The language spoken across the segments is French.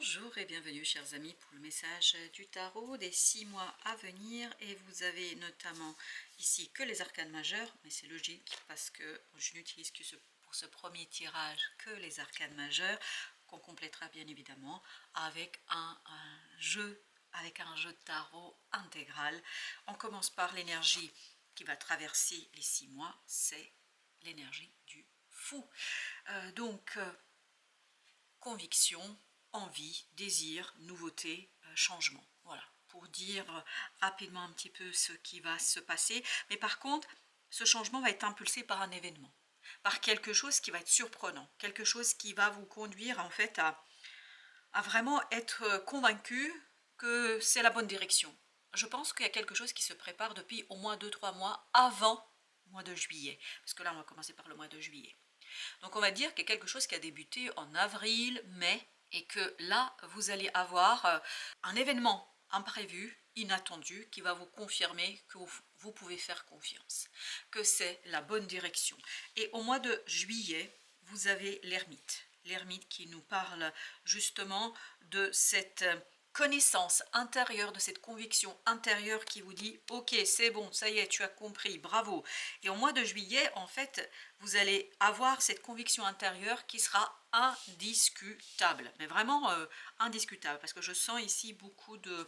Bonjour et bienvenue chers amis pour le message du tarot des 6 mois à venir, et vous avez notamment ici que les arcanes majeures, mais c'est logique parce que je n'utilise pour ce premier tirage que les arcanes majeures, qu'on complétera bien évidemment avec un jeu de tarot intégral. On commence par l'énergie qui va traverser les 6 mois, c'est l'énergie du fou. Conviction, envie, désir, nouveauté, changement. Voilà, pour dire rapidement un petit peu ce qui va se passer. Mais par contre, ce changement va être impulsé par un événement, par quelque chose qui va être surprenant, quelque chose qui va vous conduire en fait à vraiment être convaincu que c'est la bonne direction. Je pense qu'il y a quelque chose qui se prépare depuis au moins 2-3 mois avant le mois de juillet, parce que là on va commencer par le mois de juillet. Donc on va dire qu'il y a quelque chose qui a débuté en avril, mai, et que là, vous allez avoir un événement imprévu, inattendu, qui va vous confirmer que vous pouvez faire confiance, que c'est la bonne direction. Et au mois de juillet, vous avez l'ermite. L'ermite qui nous parle justement de cette connaissance intérieure, de cette conviction intérieure qui vous dit ok, c'est bon, ça y est, tu as compris, bravo. Et au mois de juillet, en fait, vous allez avoir cette conviction intérieure qui sera indiscutable, mais vraiment indiscutable, parce que je sens ici beaucoup de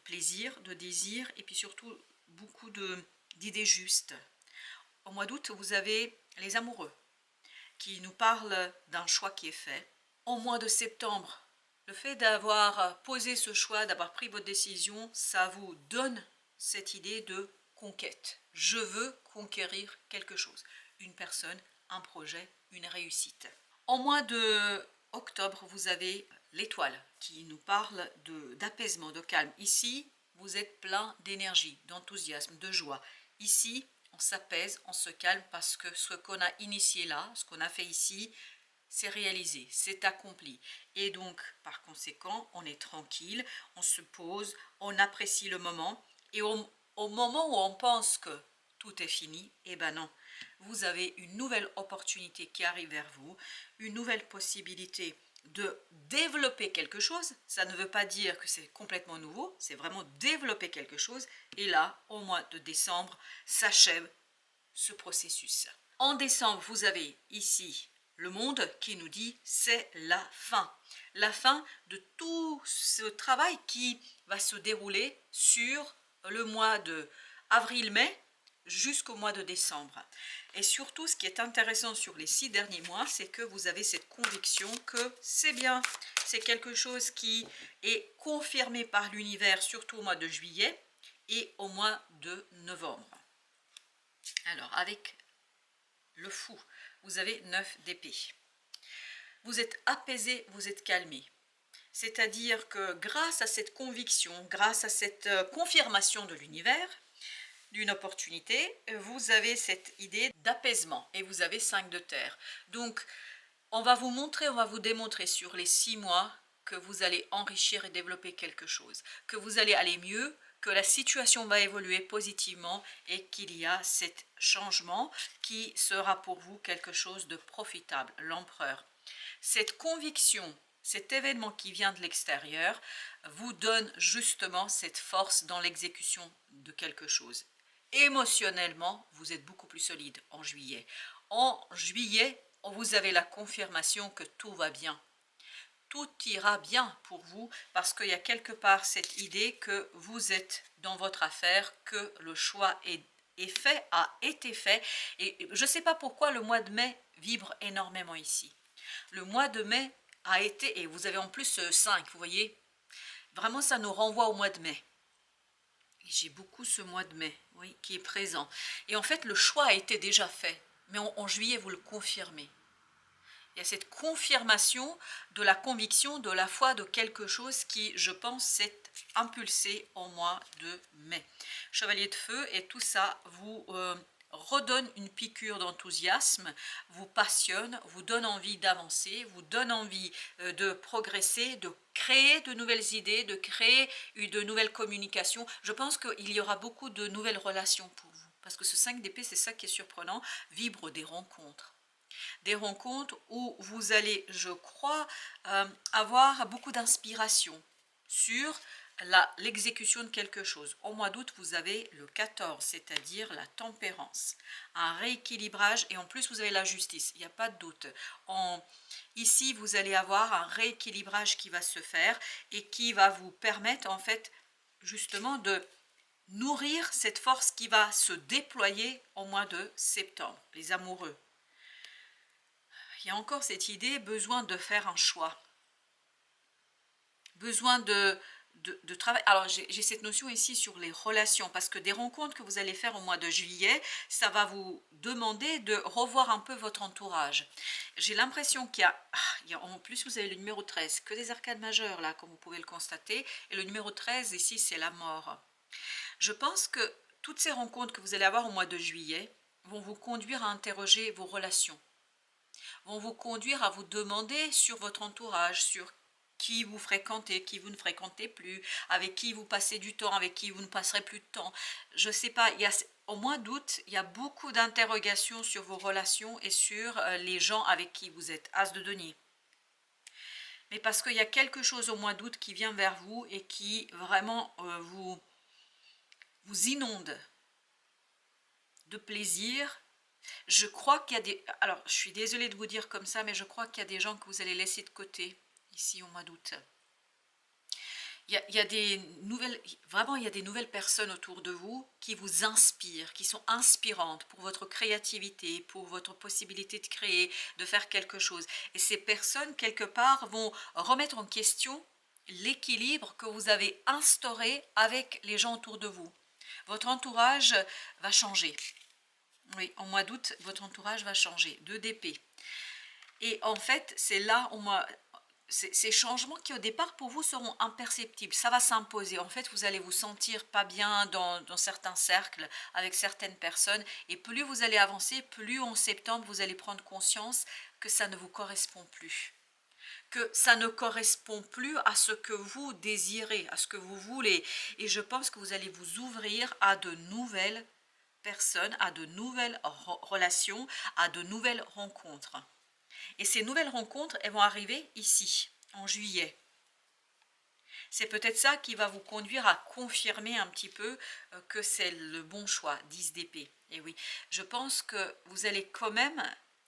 plaisir, de désir, et puis surtout beaucoup d'idées justes. Au mois d'août, vous avez les amoureux qui nous parlent d'un choix qui est fait. Au mois de septembre, le fait d'avoir posé ce choix, d'avoir pris votre décision, ça vous donne cette idée de conquête. Je veux conquérir quelque chose, une personne, un projet, une réussite. En mois de octobre, vous avez l'étoile qui nous parle d'apaisement, de calme. Ici, vous êtes plein d'énergie, d'enthousiasme, de joie. Ici, on s'apaise, on se calme parce que ce qu'on a initié là, ce qu'on a fait ici, c'est réalisé, c'est accompli. Et donc, par conséquent, on est tranquille, on se pose, on apprécie le moment. Et au moment où on pense que tout est fini, eh ben non. Vous avez une nouvelle opportunité qui arrive vers vous, une nouvelle possibilité de développer quelque chose. Ça ne veut pas dire que c'est complètement nouveau, c'est vraiment développer quelque chose. Et là, au mois de décembre, s'achève ce processus. En décembre, vous avez ici le monde qui nous dit c'est la fin. La fin de tout ce travail qui va se dérouler sur le mois de avril-mai jusqu'au mois de décembre. Et surtout, ce qui est intéressant sur les 6 derniers mois, c'est que vous avez cette conviction que c'est bien, c'est quelque chose qui est confirmé par l'univers, surtout au mois de juillet et au mois de novembre. Alors, avec le fou, vous avez 9 d'épée. Vous êtes apaisé, vous êtes calmé. C'est-à-dire que grâce à cette conviction, grâce à cette confirmation de l'univers, d'une opportunité, vous avez cette idée d'apaisement et vous avez 5 de terre. Donc, on va vous montrer, on va vous démontrer sur les 6 mois que vous allez enrichir et développer quelque chose, que vous allez aller mieux, que la situation va évoluer positivement et qu'il y a cet changement qui sera pour vous quelque chose de profitable, l'empereur. Cette conviction, cet événement qui vient de l'extérieur vous donne justement cette force dans l'exécution de quelque chose. Émotionnellement, vous êtes beaucoup plus solide en juillet. En juillet, vous avez la confirmation que tout va bien. Tout ira bien pour vous parce qu'il y a quelque part cette idée que vous êtes dans votre affaire, que le choix est fait, a été fait. Et je ne sais pas pourquoi le mois de mai vibre énormément ici. Le mois de mai a été, et vous avez en plus 5, vous voyez, vraiment ça nous renvoie au mois de mai. J'ai beaucoup ce mois de mai, oui, qui est présent. Et en fait, le choix a été déjà fait, mais en juillet, vous le confirmez. Il y a cette confirmation de la conviction, de la foi, de quelque chose qui, je pense, s'est impulsé au mois de mai. Chevalier de feu, et tout ça vous redonne une piqûre d'enthousiasme, vous passionne, vous donne envie d'avancer, vous donne envie de progresser, de créer de nouvelles idées, de créer de nouvelles communications. Je pense qu'il y aura beaucoup de nouvelles relations pour vous, parce que ce 5 d'épée, c'est ça qui est surprenant, vibre des rencontres. Des rencontres où vous allez, je crois, avoir beaucoup d'inspiration sur l'exécution de quelque chose. Au mois d'août, vous avez le 14, c'est-à-dire la tempérance, un rééquilibrage, et en plus vous avez la justice, il n'y a pas de doute. Ici, vous allez avoir un rééquilibrage qui va se faire et qui va vous permettre en fait justement de nourrir cette force qui va se déployer au mois de septembre, les amoureux. Il y a encore cette idée, besoin de faire un choix, besoin de travail. Alors j'ai cette notion ici sur les relations, parce que des rencontres que vous allez faire au mois de juillet, ça va vous demander de revoir un peu votre entourage. J'ai l'impression qu'il y a, en plus vous avez le numéro 13, que des arcades majeures là, comme vous pouvez le constater, et le numéro 13 ici c'est la mort. Je pense que toutes ces rencontres que vous allez avoir au mois de juillet vont vous conduire à interroger vos relations, vont vous conduire à vous demander sur votre entourage, sur qui vous fréquentez, qui vous ne fréquentez plus, avec qui vous passez du temps, avec qui vous ne passerez plus de temps. Je ne sais pas, au mois d'août, il y a beaucoup d'interrogations sur vos relations et sur les gens avec qui vous êtes. As de denier. Mais parce qu'il y a quelque chose au mois d'août qui vient vers vous et qui vraiment vous inonde de plaisir. Je crois qu'il y a des... Alors, je suis désolée de vous dire comme ça, mais je crois qu'il y a des gens que vous allez laisser de côté, ici au mois d'août. Il y a des nouvelles... Vraiment, il y a des nouvelles personnes autour de vous qui vous inspirent, qui sont inspirantes pour votre créativité, pour votre possibilité de créer, de faire quelque chose. Et ces personnes, quelque part, vont remettre en question l'équilibre que vous avez instauré avec les gens autour de vous. Votre entourage va changer. Oui, en mois d'août, votre entourage va changer. 2 d'épée. Et en fait, c'est là où ces changements qui au départ pour vous seront imperceptibles, ça va s'imposer. En fait, vous allez vous sentir pas bien dans certains cercles, avec certaines personnes. Et plus vous allez avancer, plus en septembre, vous allez prendre conscience que ça ne vous correspond plus. Que ça ne correspond plus à ce que vous désirez, à ce que vous voulez. Et je pense que vous allez vous ouvrir à de nouvelles personnes, à de nouvelles relations, à de nouvelles rencontres. Et ces nouvelles rencontres, elles vont arriver ici, en juillet. C'est peut-être ça qui va vous conduire à confirmer un petit peu que c'est le bon choix, 10 d'épée. Et oui, je pense que vous allez quand même...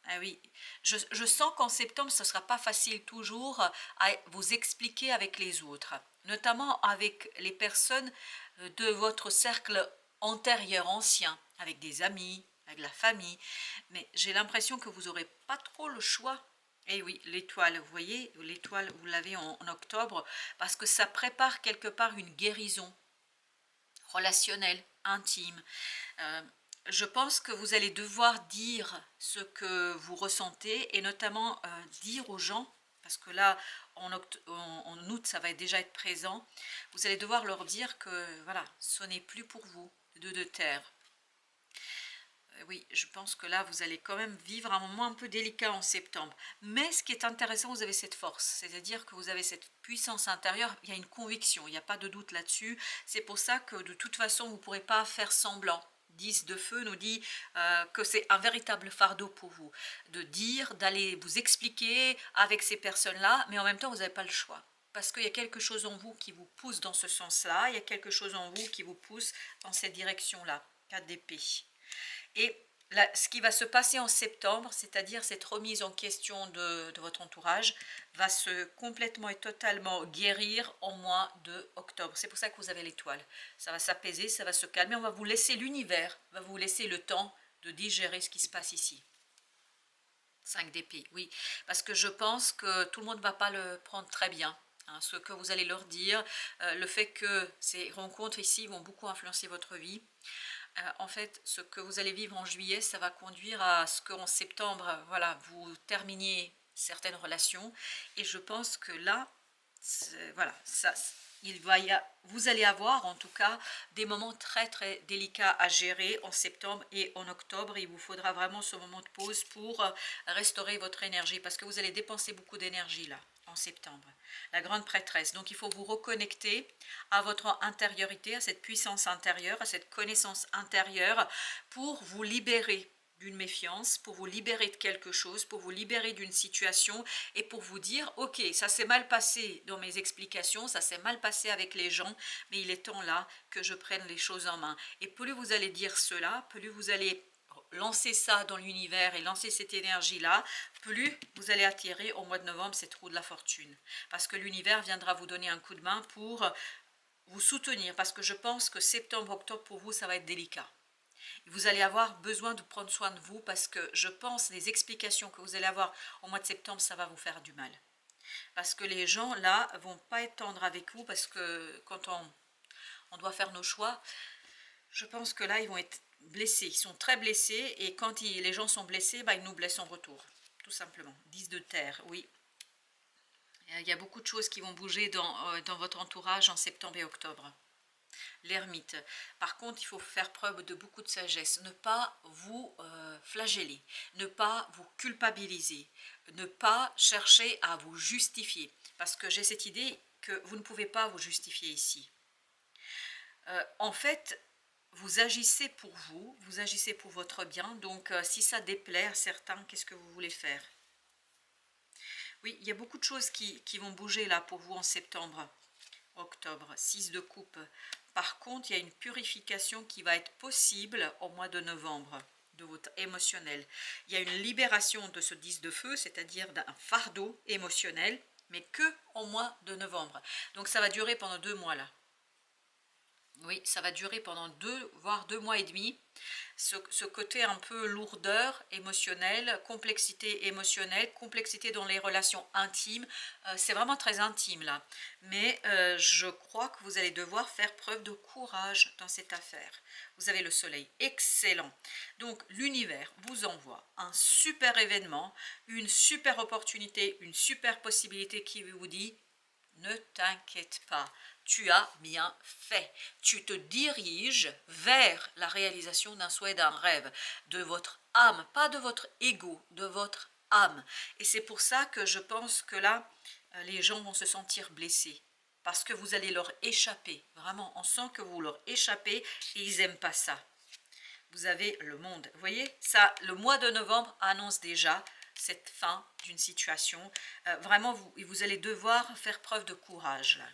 Ah oui, je sens qu'en septembre, ce ne sera pas facile toujours à vous expliquer avec les autres, notamment avec les personnes de votre cercle antérieur, ancien, avec des amis, avec la famille. Mais j'ai l'impression que vous n'aurez pas trop le choix. Et oui, l'étoile, vous voyez, l'étoile, vous l'avez en octobre, parce que ça prépare quelque part une guérison relationnelle, intime. Je pense que vous allez devoir dire ce que vous ressentez et notamment dire aux gens, parce que là, en août, ça va déjà être présent, vous allez devoir leur dire que voilà, ce n'est plus pour vous, de terre. Oui, je pense que là, vous allez quand même vivre un moment un peu délicat en septembre. Mais ce qui est intéressant, vous avez cette force, c'est-à-dire que vous avez cette puissance intérieure, il y a une conviction, il n'y a pas de doute là-dessus. C'est pour ça que de toute façon, vous ne pourrez pas faire semblant. 10 de feu nous dit que c'est un véritable fardeau pour vous, de dire, d'aller vous expliquer avec ces personnes-là, mais en même temps, vous n'avez pas le choix. Parce qu'il y a quelque chose en vous qui vous pousse dans ce sens-là, il y a quelque chose en vous qui vous pousse dans cette direction-là. 4 d'épée. Et là, ce qui va se passer en septembre, c'est-à-dire cette remise en question de votre entourage, va se complètement et totalement guérir au mois de octobre. C'est pour ça que vous avez l'étoile. Ça va s'apaiser, ça va se calmer. On va vous laisser l'univers, va vous laisser le temps de digérer ce qui se passe ici. 5 d'épée, oui. Parce que je pense que tout le monde ne va pas le prendre très bien. Hein, ce que vous allez leur dire, le fait que ces rencontres ici vont beaucoup influencer votre vie. En fait, ce que vous allez vivre en juillet, ça va conduire à ce qu'en septembre, voilà, vous terminiez certaines relations. Et je pense que là, voilà, vous allez avoir en tout cas des moments très très délicats à gérer en septembre et en octobre. Il vous faudra vraiment ce moment de pause pour restaurer votre énergie parce que vous allez dépenser beaucoup d'énergie là en septembre. La grande prêtresse. Donc il faut vous reconnecter à votre intériorité, à cette puissance intérieure, à cette connaissance intérieure pour vous libérer d'une méfiance, pour vous libérer de quelque chose, pour vous libérer d'une situation et pour vous dire, ok, ça s'est mal passé dans mes explications, ça s'est mal passé avec les gens, mais il est temps là que je prenne les choses en main. Et plus vous allez dire cela, plus vous allez lancer ça dans l'univers et lancer cette énergie-là, plus vous allez attirer au mois de novembre cette roue de la fortune. Parce que l'univers viendra vous donner un coup de main pour vous soutenir, parce que je pense que septembre, octobre, pour vous, ça va être délicat. Vous allez avoir besoin de prendre soin de vous parce que je pense les explications que vous allez avoir au mois de septembre, ça va vous faire du mal. Parce que les gens, là, vont pas être tendres avec vous parce que quand on doit faire nos choix, je pense que là, ils vont être blessés. Ils sont très blessés et quand les gens sont blessés, bah, ils nous blessent en retour. Tout simplement. 10 de terre, oui. Il y a beaucoup de choses qui vont bouger dans votre entourage en septembre et octobre. L'ermite. Par contre, il faut faire preuve de beaucoup de sagesse. Ne pas vous flageller, ne pas vous culpabiliser, ne pas chercher à vous justifier. Parce que j'ai cette idée que vous ne pouvez pas vous justifier ici. En fait, vous agissez pour vous, vous agissez pour votre bien. Donc, si ça déplaît à certains, qu'est-ce que vous voulez faire? Oui, il y a beaucoup de choses qui vont bouger là pour vous en septembre. Octobre, 6 de coupe. Par contre, il y a une purification qui va être possible au mois de novembre de votre émotionnel. Il y a une libération de ce 10 de feu, c'est-à-dire d'un fardeau émotionnel, mais que au mois de novembre. Donc ça va durer pendant 2 mois là. Oui, ça va durer pendant 2, voire 2 mois et demi. Ce côté un peu lourdeur émotionnelle, complexité dans les relations intimes, c'est vraiment très intime là. Mais je crois que vous allez devoir faire preuve de courage dans cette affaire. Vous avez le soleil, excellent. Donc l'univers vous envoie un super événement, une super opportunité, une super possibilité qui vous dit ne t'inquiète pas, tu as bien fait. Tu te diriges vers la réalisation d'un souhait, d'un rêve, de votre âme, pas de votre ego, de votre âme. Et c'est pour ça que je pense que là, les gens vont se sentir blessés. Parce que vous allez leur échapper. Vraiment, on sent que vous leur échappez et ils n'aiment pas ça. Vous avez le monde. Vous voyez, ça, le mois de novembre annonce déjà cette fin d'une situation. Vraiment, vous allez devoir faire preuve de courage. Là.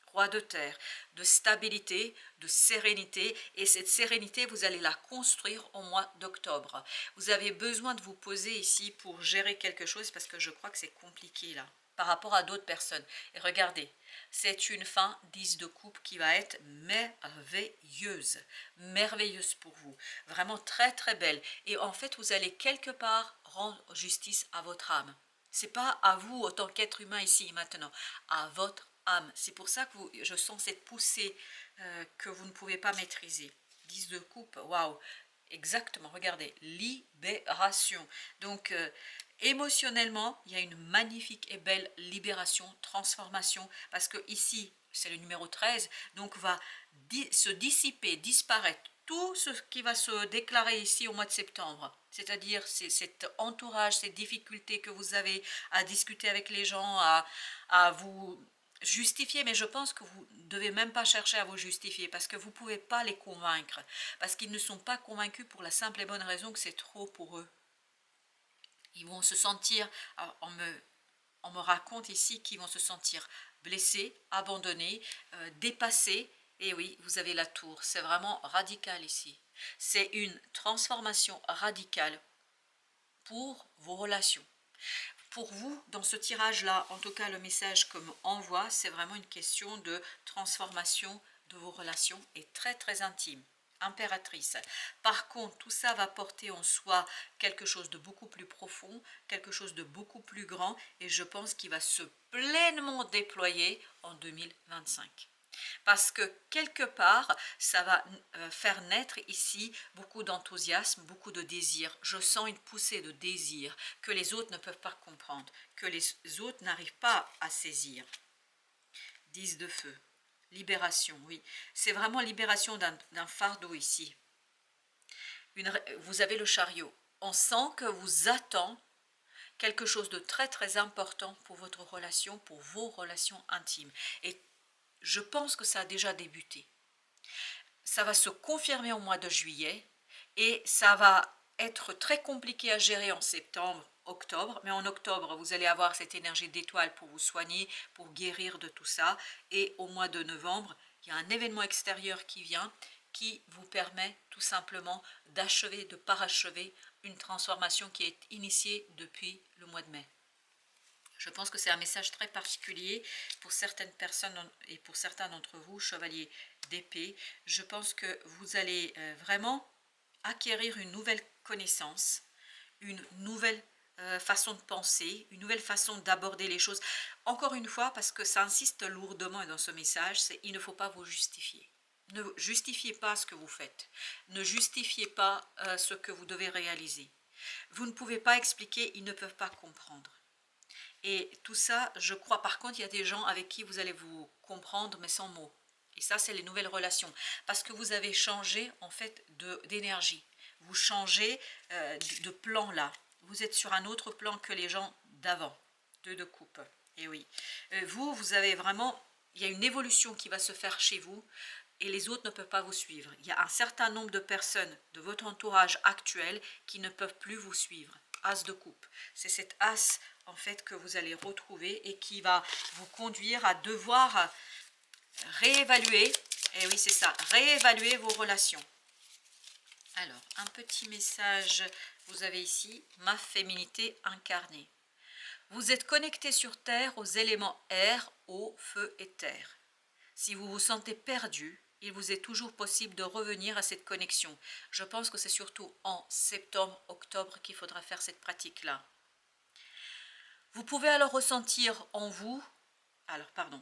Roi de terre, de stabilité, de sérénité. Et cette sérénité, vous allez la construire au mois d'octobre. Vous avez besoin de vous poser ici pour gérer quelque chose parce que je crois que c'est compliqué là par rapport à d'autres personnes. Et regardez, c'est une fin 10 de coupe qui va être merveilleuse, merveilleuse pour vous, vraiment très très belle. Et en fait, vous allez quelque part rendre justice à votre âme. C'est pas à vous en tant qu'être humain ici maintenant, à votre âme. C'est pour ça que je sens cette poussée que vous ne pouvez pas maîtriser. 10 de coupe, waouh, exactement, regardez, libération. Donc, émotionnellement, il y a une magnifique et belle libération, transformation, parce que ici, c'est le numéro 13, donc va se dissiper, disparaître tout ce qui va se déclarer ici au mois de septembre. C'est-à-dire cet entourage, ces difficultés que vous avez à discuter avec les gens, à vous justifier, mais je pense que vous ne devez même pas chercher à vous justifier parce que vous ne pouvez pas les convaincre, parce qu'ils ne sont pas convaincus pour la simple et bonne raison que c'est trop pour eux. Ils vont se sentir, on me raconte ici qu'ils vont se sentir blessés, abandonnés, dépassés. Et oui, vous avez la tour, c'est vraiment radical ici. C'est une transformation radicale pour vos relations. Pour vous, dans ce tirage-là, en tout cas le message que m'envoie, c'est vraiment une question de transformation de vos relations et très très intime. Impératrice. Par contre, tout ça va porter en soi quelque chose de beaucoup plus profond, quelque chose de beaucoup plus grand et je pense qu'il va se pleinement déployer en 2025. Parce que quelque part, ça va faire naître ici beaucoup d'enthousiasme, beaucoup de désir. Je sens une poussée de désir que les autres ne peuvent pas comprendre, que les autres n'arrivent pas à saisir. 10 de feu. Libération, oui. C'est vraiment libération d'un fardeau ici. Vous avez le chariot. On sent que vous attend quelque chose de très très important pour votre relation, pour vos relations intimes. Et je pense que ça a déjà débuté. Ça va se confirmer au mois de juillet et ça va être très compliqué à gérer en septembre, octobre, mais en octobre, vous allez avoir cette énergie d'étoile pour vous soigner, pour guérir de tout ça. Et au mois de novembre, il y a un événement extérieur qui vient, qui vous permet tout simplement d'achever, de parachever une transformation qui est initiée depuis le mois de mai. Je pense que c'est un message très particulier pour certaines personnes et pour certains d'entre vous, chevaliers d'épée. Je pense que vous allez vraiment acquérir une nouvelle connaissance, une nouvelle façon de penser, une nouvelle façon d'aborder les choses. Encore une fois, parce que ça insiste lourdement dans ce message, c'est il ne faut pas vous justifier. Ne justifiez pas ce que vous faites. Ne justifiez pas ce que vous devez réaliser. Vous ne pouvez pas expliquer, ils ne peuvent pas comprendre. Et tout ça, je crois, par contre, il y a des gens avec qui vous allez vous comprendre, mais sans mots. Et ça, c'est les nouvelles relations. Parce que vous avez changé, en fait, d'énergie. Vous changez de plan là. Vous êtes sur un autre plan que les gens d'avant. Deux de coupe. Et oui. Vous avez vraiment... Il y a une évolution qui va se faire chez vous et les autres ne peuvent pas vous suivre. Il y a un certain nombre de personnes de votre entourage actuel qui ne peuvent plus vous suivre. As de coupe. C'est cet as en fait que vous allez retrouver et qui va vous conduire à devoir réévaluer, et oui c'est ça, réévaluer vos relations. Alors, un petit message, vous avez ici, ma féminité incarnée. Vous êtes connecté sur Terre aux éléments air, eau, feu et terre. Si vous vous sentez perdu, il vous est toujours possible de revenir à cette connexion. Je pense que c'est surtout en septembre, octobre qu'il faudra faire cette pratique-là. Vous pouvez alors ressentir en vous,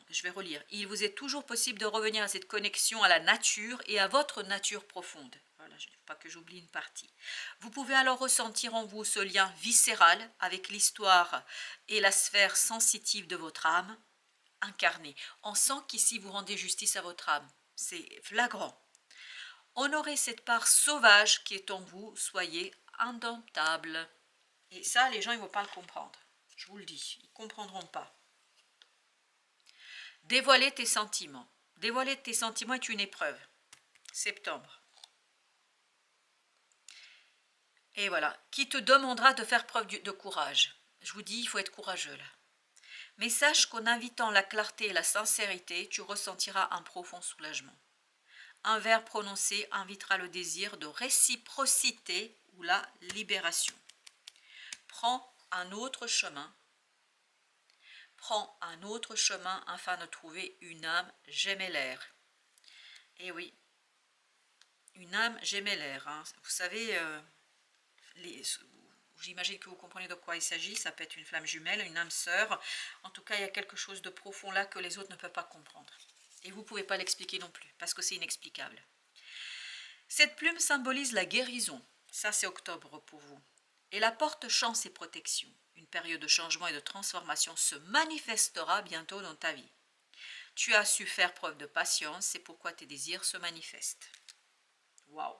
je vais relire. Il vous est toujours possible de revenir à cette connexion à la nature et à votre nature profonde. Voilà, je ne veux pas que j'oublie une partie. Vous pouvez alors ressentir en vous ce lien viscéral avec l'histoire et la sphère sensitive de votre âme incarnée. On sent qu'ici vous rendez justice à votre âme. C'est flagrant. Honorez cette part sauvage qui est en vous, soyez indomptable. Et ça, les gens ils ne vont pas le comprendre. Je vous le dis, ils ne comprendront pas. Dévoiler tes sentiments. Dévoiler tes sentiments est une épreuve. Septembre. Et voilà. Qui te demandera de faire preuve de courage. Je vous dis, il faut être courageux là. Mais sache qu'en invitant la clarté et la sincérité, tu ressentiras un profond soulagement. Un verbe prononcé invitera le désir de réciprocité ou la libération. Prends un autre chemin. Prends un autre chemin afin de trouver une âme gémellaire. Et oui, une âme gémellaire. Hein. Vous savez, j'imagine que vous comprenez de quoi il s'agit. Ça peut être une flamme jumelle, une âme sœur. En tout cas, il y a quelque chose de profond là que les autres ne peuvent pas comprendre. Et vous ne pouvez pas l'expliquer non plus, parce que c'est inexplicable. Cette plume symbolise la guérison. Ça, c'est octobre pour vous. Et la porte chance et protection. Une période de changement et de transformation se manifestera bientôt dans ta vie. Tu as su faire preuve de patience, c'est pourquoi tes désirs se manifestent. Waouh!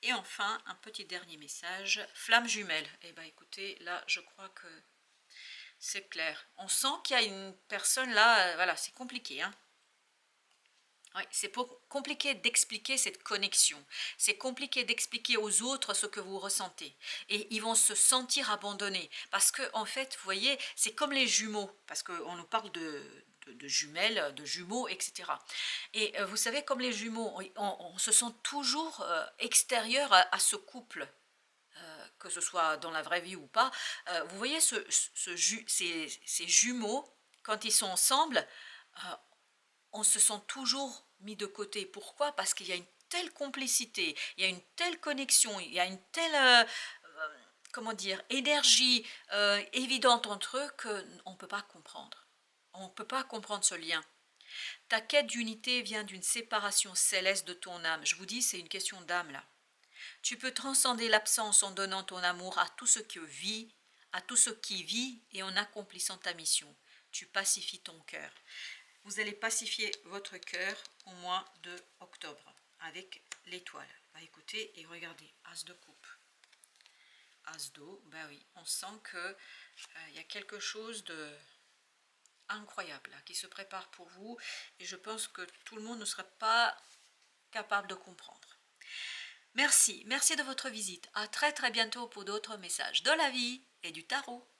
Et enfin, un petit dernier message, flamme jumelle. Eh bien écoutez, là je crois que c'est clair. On sent qu'il y a une personne là, voilà, c'est compliqué. Hein. Oui, c'est compliqué d'expliquer cette connexion. C'est compliqué d'expliquer aux autres ce que vous ressentez. Et ils vont se sentir abandonnés. Parce que, en fait, vous voyez, c'est comme les jumeaux. Parce qu'on nous parle de jumelles, de jumeaux, etc. Et vous savez, comme les jumeaux, on se sent toujours extérieur à ce couple. Que ce soit dans la vraie vie ou pas. Vous voyez, ces jumeaux, quand ils sont ensemble, on se sent toujours mis de côté. Pourquoi? Parce qu'il y a une telle complicité, il y a une telle connexion, il y a une telle comment dire, énergie évidente entre eux qu'on ne peut pas comprendre. On ne peut pas comprendre ce lien. Ta quête d'unité vient d'une séparation céleste de ton âme. Je vous dis, c'est une question d'âme là. Tu peux transcender l'absence en donnant ton amour à tout ce qui vit, et en accomplissant ta mission. Tu pacifies ton cœur. Vous allez pacifier votre cœur au mois de octobre avec l'étoile. Bah, écoutez et regardez, as de coupe. As d'eau, bah oui, on sent que y a quelque chose de incroyable là, qui se prépare pour vous. Et je pense que tout le monde ne sera pas capable de comprendre. Merci, merci de votre visite. À très très bientôt pour d'autres messages de la vie et du tarot.